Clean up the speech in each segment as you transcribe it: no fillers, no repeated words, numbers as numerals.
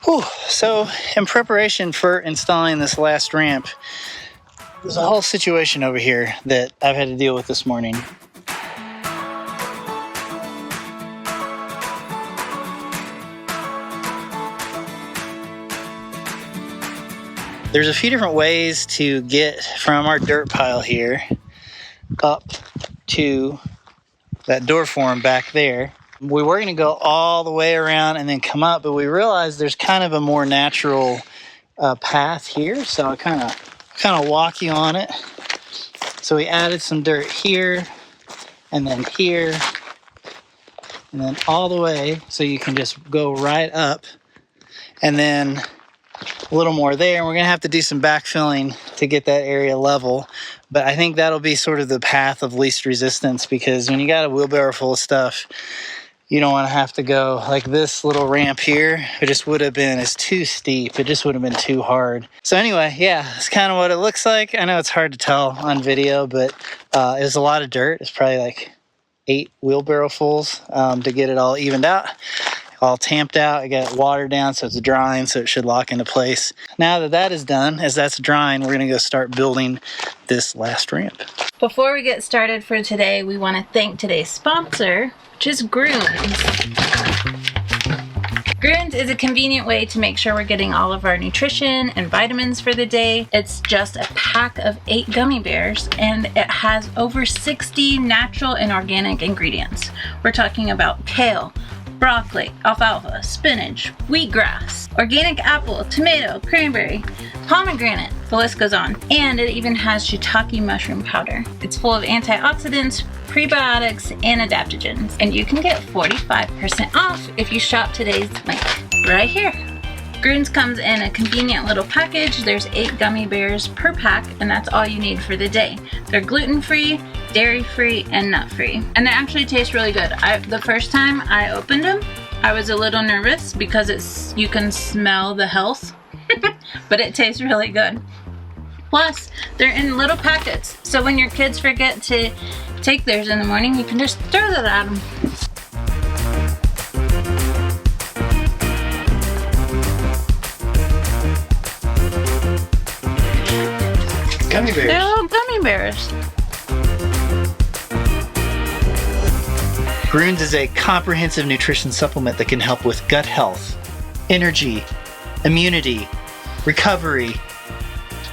Whew. So in preparation for installing this last ramp, there's a whole situation over here that I've had to deal with this morning. There's a few different ways to get from our dirt pile here up to that door form back there. We were going to go all the way around and then come up, but we realized there's kind of a more natural path here, so I kind of walk you on it. So we added some dirt here, and then here, and then all the way, so you can just go right up, and then a little more there. And we're going to have to do some backfilling to get that area level, but I think that'll be sort of the path of least resistance, because when you got a wheelbarrow full of stuff, you don't want to have to go like this little ramp here. It just would have been, it's too steep. It just would have been too hard. So anyway, yeah, it's kind of what it looks like. I know it's hard to tell on video, but it was a lot of dirt. It's probably like 8 wheelbarrow fulls to get it all evened out, all tamped out. I got it watered down so it's drying, so it should lock into place. Now that that is done, as that's drying, we're gonna go start building this last ramp. Before we get started for today, we want to thank today's sponsor, which is Grüns. Grüns is a convenient way to make sure we're getting all of our nutrition and vitamins for the day. It's just a pack of 8 gummy bears, and it has over 60 natural and organic ingredients. We're talking about kale, broccoli, alfalfa, spinach, wheatgrass, organic apple, tomato, cranberry, pomegranate, the list goes on. And it even has shiitake mushroom powder. It's full of antioxidants, prebiotics, and adaptogens. And you can get 45% off if you shop today's link right here. Grüns comes in a convenient little package. There's 8 gummy bears per pack, and that's all you need for the day. They're gluten-free, dairy-free, and nut-free. And they actually taste really good. The first time I opened them, I was a little nervous because you can smell the health, but it tastes really good. Plus, they're in little packets, so when your kids forget to take theirs in the morning, you can just throw that at them. Gummy bears. They're little gummy bears. Grüns is a comprehensive nutrition supplement that can help with gut health, energy, immunity, recovery,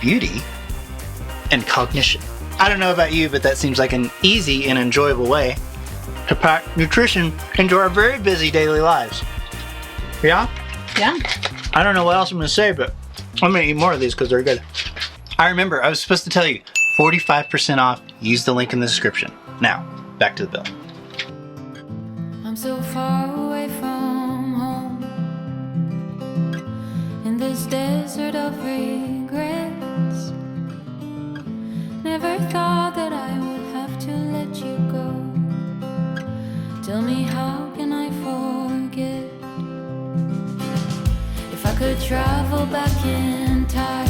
beauty, and cognition. I don't know about you, but that seems like an easy and enjoyable way to pack nutrition into our very busy daily lives. Yeah? Yeah. I don't know what else I'm going to say, but I'm going to eat more of these because they're good. I remember, I was supposed to tell you, 45% off. Use the link in the description. Now, back to the bill. I'm so far away from home, in this desert of regrets. Never thought that I would have to let you go. Tell me, how can I forget? If I could travel back in time,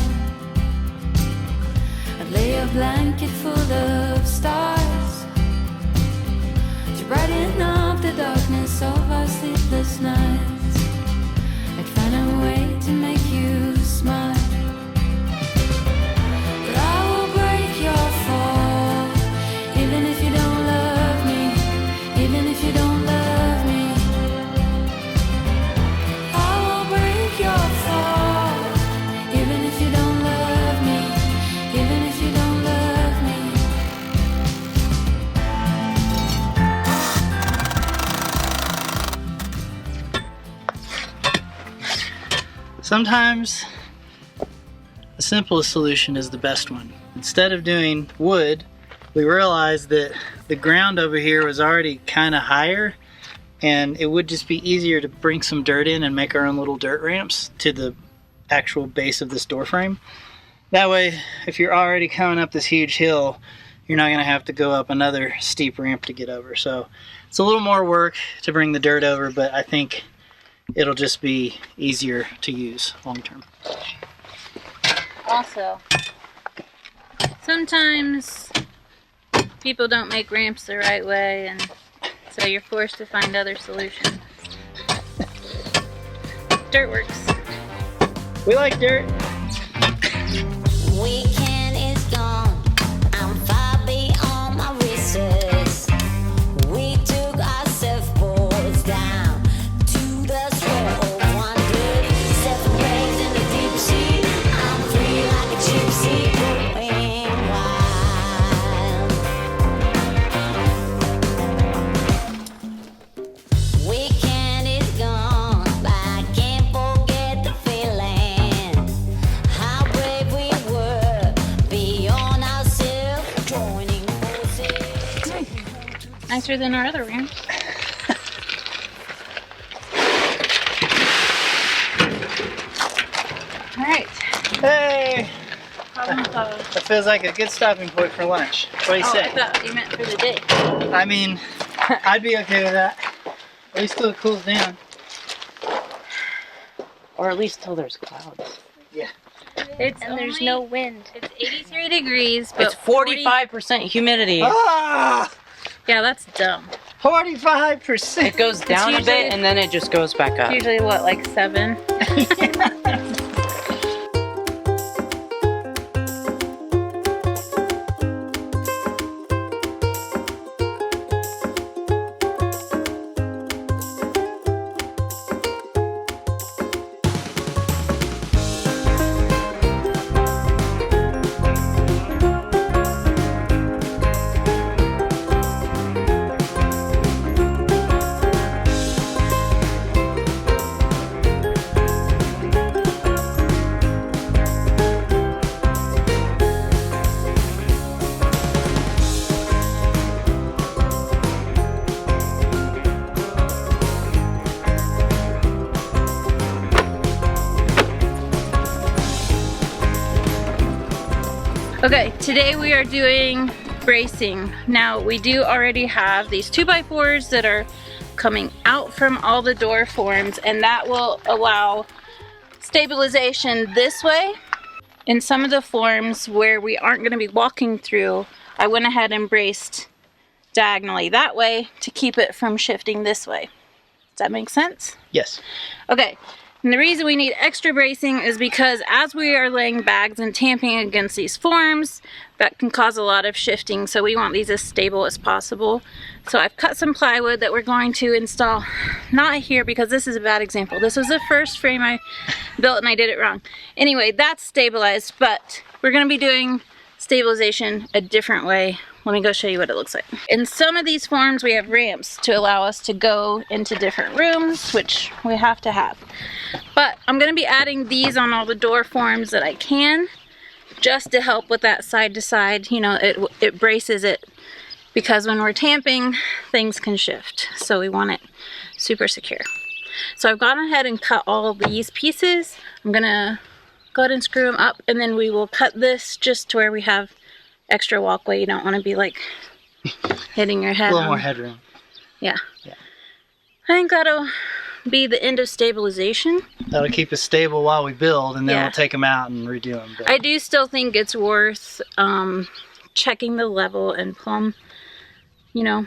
I'd lay a blanket full of stars to brighten up the darkness of our sleepless nights. I'd find a way to make you smile. But I will break your fall, even if you don't love me, even if you don't love me. I will break your fall, even if you don't love me, even if you don't love me. Sometimes the simplest solution is the best one. Instead of doing wood, we realized that the ground over here was already kind of higher, and it would just be easier to bring some dirt in and make our own little dirt ramps to the actual base of this door frame. That way, if you're already coming up this huge hill, you're not going to have to go up another steep ramp to get over. So it's a little more work to bring the dirt over, but I think it'll just be easier to use long term. Also, sometimes people don't make ramps the right way, and so you're forced to find other solutions. Dirt works. We like dirt. Weekend is gone. I'm far beyond my wishes. We took our surfboards down to the swell of wonder. 7 waves in the deep sea. I'm free like a gypsy going wild. Weekend is gone, but I can't forget the feeling. How brave we were, beyond ourselves, joining forces. Nicer than our other room. All right. Hey, Problem solved. that feels like a good stopping point for lunch. What do you Oh, say? I thought you meant for the day. I mean, I'd be okay with that. At least till it cools down. Or at least till there's clouds. It's And there's no wind. It's 83 degrees, but It's 45% humidity. Ah, Yeah, that's dumb. 45%. It goes down a usually- bit and then it just goes back up. Usually what, like 7? Okay, today we are doing bracing. Now we do already have these 2x4s that are coming out from all the door forms, and that will allow stabilization this way. In some of the forms where we aren't going to be walking through, I went ahead and braced diagonally that way to keep it from shifting this way. Does that make sense? Yes. Okay, and the reason we need extra bracing is because as we are laying bags and tamping against these forms, that can cause a lot of shifting, so we want these as stable as possible. So I've cut some plywood that we're going to install, not here because this is a bad example. This was the first frame I built and I did it wrong. Anyway, that's stabilized, but we're going to be doing stabilization a different way. Let me go show you what it looks like. In some of these forms we have ramps to allow us to go into different rooms, which we have to have. But I'm going to be adding these on all the door forms that I can, just to help with that side to side. You know, it braces it, because when we're tamping, things can shift. So we want it super secure. So I've gone ahead and cut all of these pieces. I'm going to go ahead and screw them up, and then we will cut this just to where we have extra walkway. You don't want to be like hitting your head. A little more headroom. Yeah. Yeah. I think that'll be the end of stabilization. That'll keep us stable while we build, and then Yeah. we'll take them out and redo them. I do still think it's worth checking the level and plumb, you know,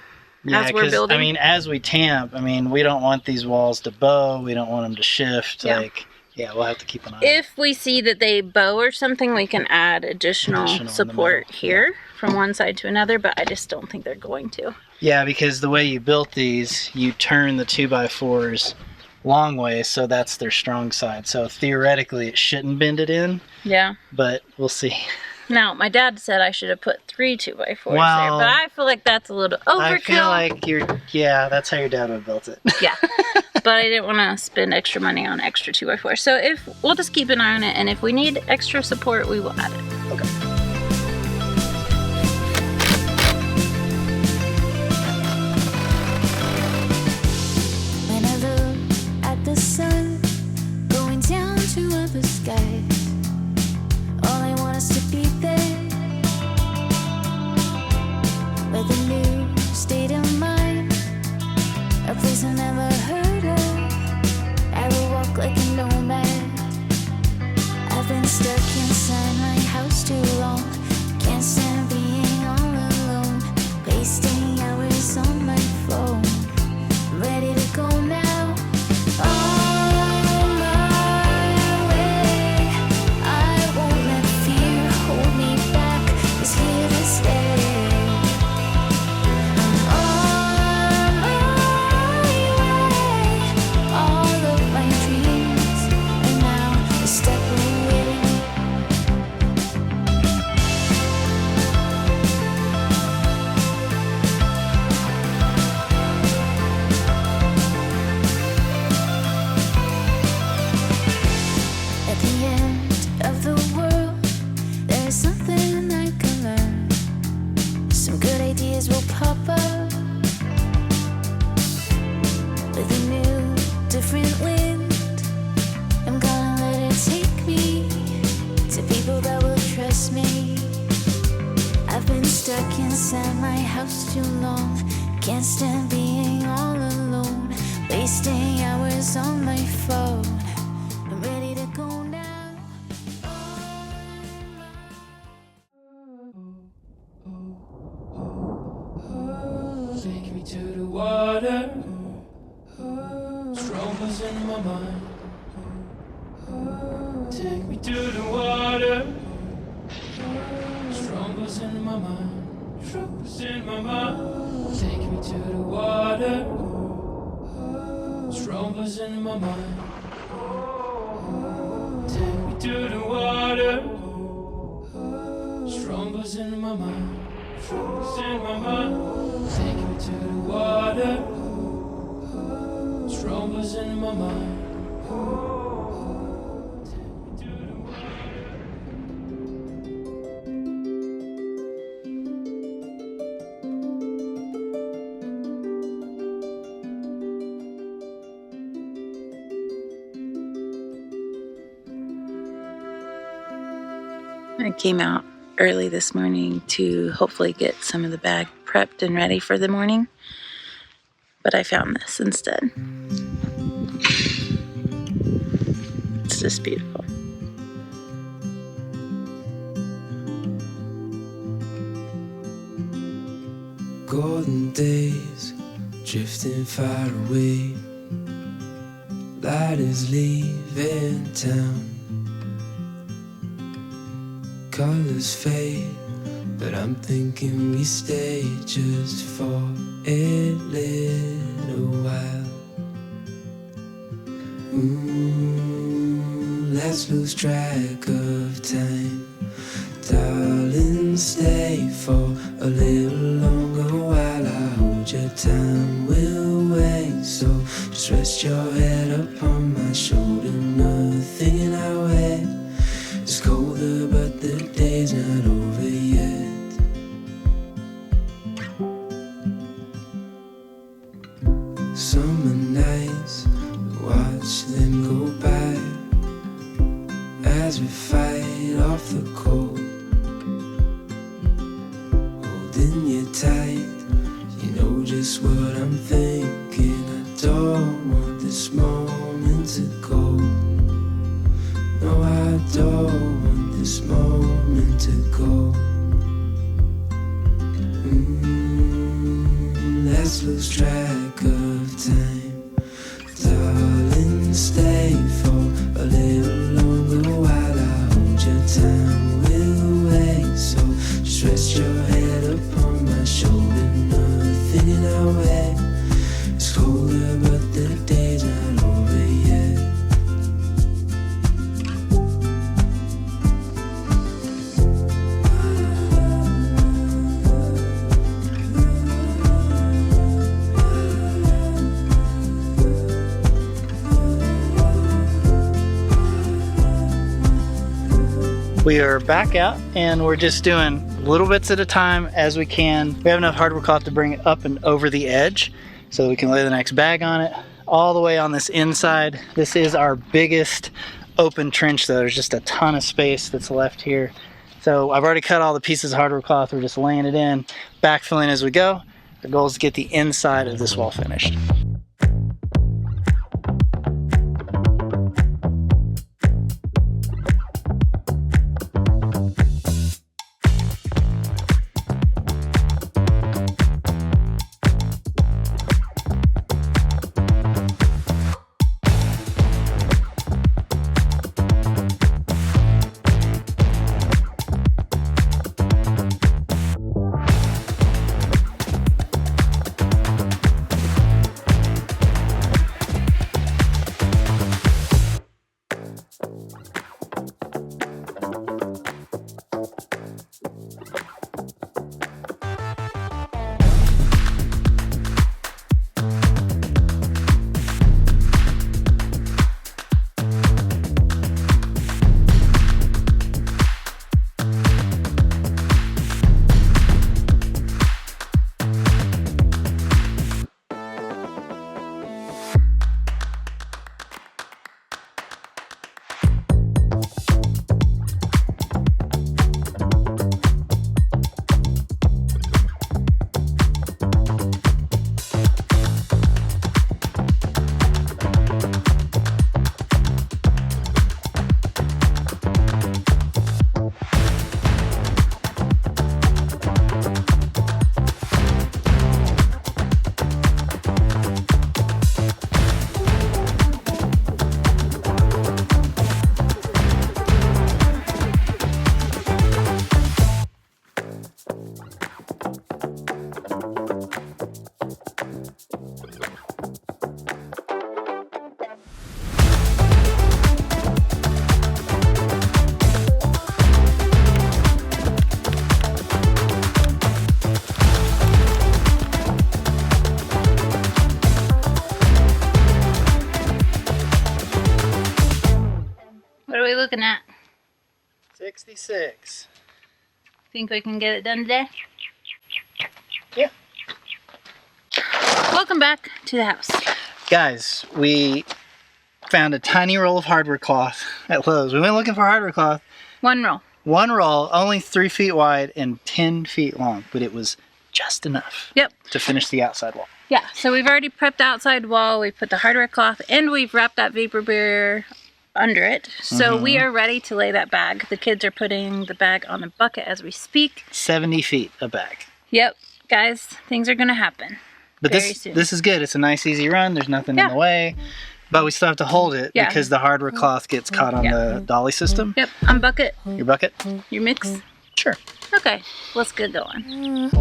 as we're 'cause, building. I mean, as we tamp, I mean, we don't want these walls to bow. We don't want them to shift. Yeah. Like, yeah, we'll have to keep an eye on it. If we see that they bow or something, we can add additional Additional in the support middle. here from one side to another, but I just don't think they're going to. Yeah, because the way you built these, you turn the 2x4s long way, so that's their strong side. So theoretically, it shouldn't bend it in, Yeah. but we'll see. Now, my dad said I should have put 3 2x4s Wow. there, but I feel like that's a little overkill. I feel like yeah, that's how your dad would have built it. Yeah, but I didn't want to spend extra money on extra 2x4. So if we'll just keep an eye on it, and if we need extra support, we will add it. Okay. When I look at the sun going down to other skies, all I want is to be there. With a new state of mind, a place I never heard of. I will walk like a nomad. I've been stuck inside my house too long. Can't stand being all alone, wasting hours on my phone. Ready to go now. On my way. step away. At the end of the world, there is something I can learn. Some good ideas will pop up with a new, different wind. I'm gonna let it take me to people that will trust me. I've been stuck inside my house too long. Can't stand being all alone, wasting hours on my phone. I'm ready to go now. Take me to the water. Troubles in my mind. Take me to the water. Troubles in my mind. Troubles in my mind. Take me to the water. Troubles in my mind. Take me to the water. Troubles in my mind. Troubles in my mind. Take me to the water. Troubles in my mind. I came out early this morning to hopefully get some of the bag prepped and ready for the morning, but I found this instead. It's just beautiful. Golden days drifting far away. Light is leaving town. Colors fade, but I'm thinking we stay just for a little while. Let's lose track of time. Darling, stay for a little longer while I hold your time. We'll wait, so just rest your head upon my shoulder. Nothing in our way. It's colder, but the day's not over yet. Summer nights, watch them go by as we fight off the cold. Holding you tight, you know just what I'm thinking. I don't want this moment to go. No, I don't want this moment to go. Let's lose track of time. Darling, stay for a little longer while I hold your time. We'll wait, so just rest your head upon my shoulder. Nothing in our way. It's colder, but the day's not over yet. We are back out and we're just doing little bits at a time as we can. We have enough hardwood cloth to bring it up and over the edge so that we can lay the next bag on it. All the way on this inside. This is our biggest open trench though. There's just a ton of space that's left here. So I've already cut all the pieces of hardwood cloth. We're just laying it in, backfilling as we go. The goal is to get the inside of this wall finished. we looking at? 66. Think we can get it done today? Yeah. Welcome back to the house. Guys, we found a tiny roll of hardware cloth at Lowe's. We went looking for hardware cloth. One roll. One roll, only 3 feet wide and 10 feet long, but it was just enough. Yep. To finish the outside wall. Yeah, so we've already prepped the outside wall, we've put the hardware cloth, and we've wrapped that vapor barrier under it. So we are ready to lay that bag. The kids are putting the bag on the bucket as we speak. 70 feet a bag. Yep, guys, things are gonna happen. But very soon. this is good. It's a nice easy run. There's nothing in Yeah. the way. But we still have to hold it Yeah. because the hardware cloth gets caught on the dolly system. Yep, on bucket, Your bucket? your mix. Sure. Okay, let's get going.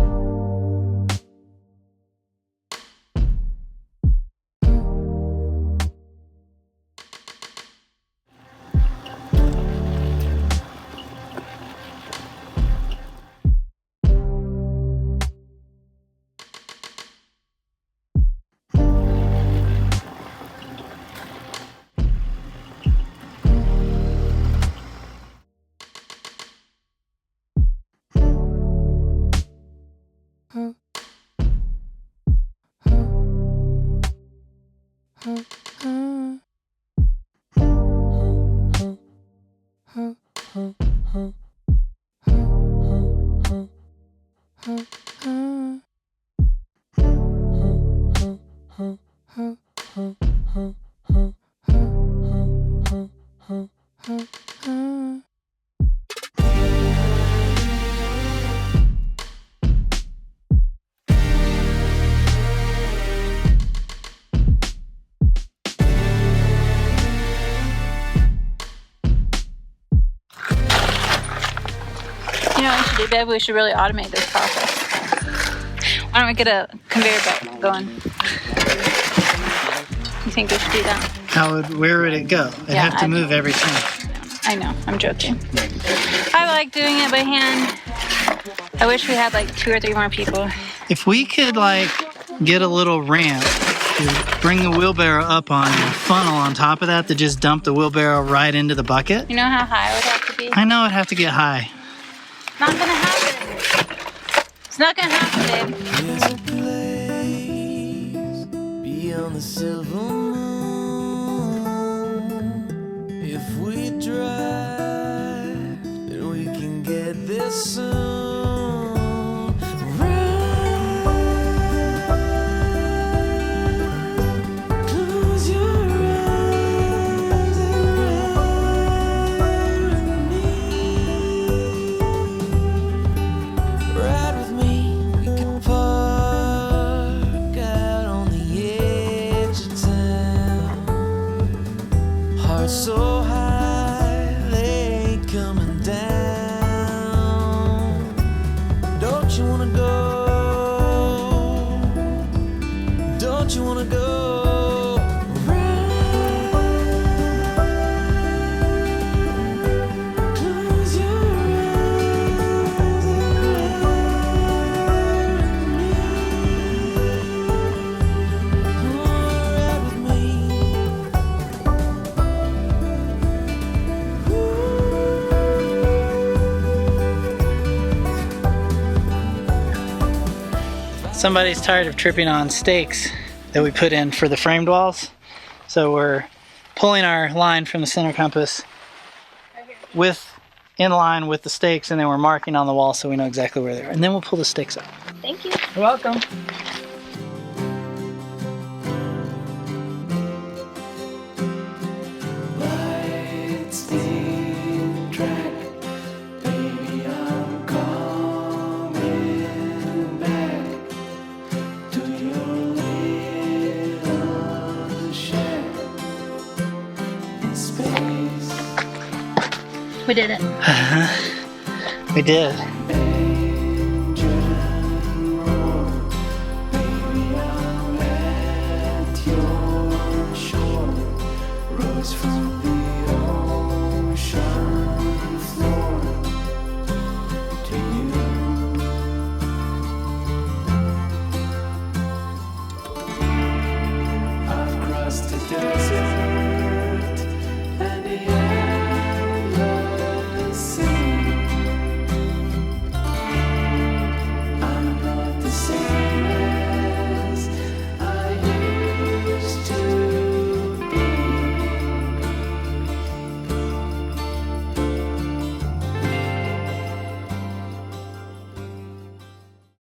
You know what we should do, babe? We should really automate this process. Why don't we get a conveyor belt going? You think we should do that? Where would it go? It'd have to move every time. I know, I'm joking. I like doing it by hand. I wish we had like 2 or 3 more people. If we could like get a little ramp to bring the wheelbarrow up on a funnel on top of that to just dump the wheelbarrow right into the bucket. You know how high it would have to be? I know it'd have to get high. Not gonna happen. It's not gonna happen, babe. There's a place beyond the silver moon. If we drive, then we can get there soon. Close your eyes and ride with me. Ride with me, we can park out on the edge of town. Hearts so high, they ain't coming down. Don't you wanna go? Don't you wanna go? Close your eyes and ride with me. Somebody's tired of tripping on stakes that we put in for the framed walls. So we're pulling our line from the center compass in line with the stakes, and then we're marking on the wall so we know exactly where they are. And then we'll pull the stakes up. Thank you. You're welcome. Lights in track, baby, I'm coming back to your little shack in space. We did it. We did.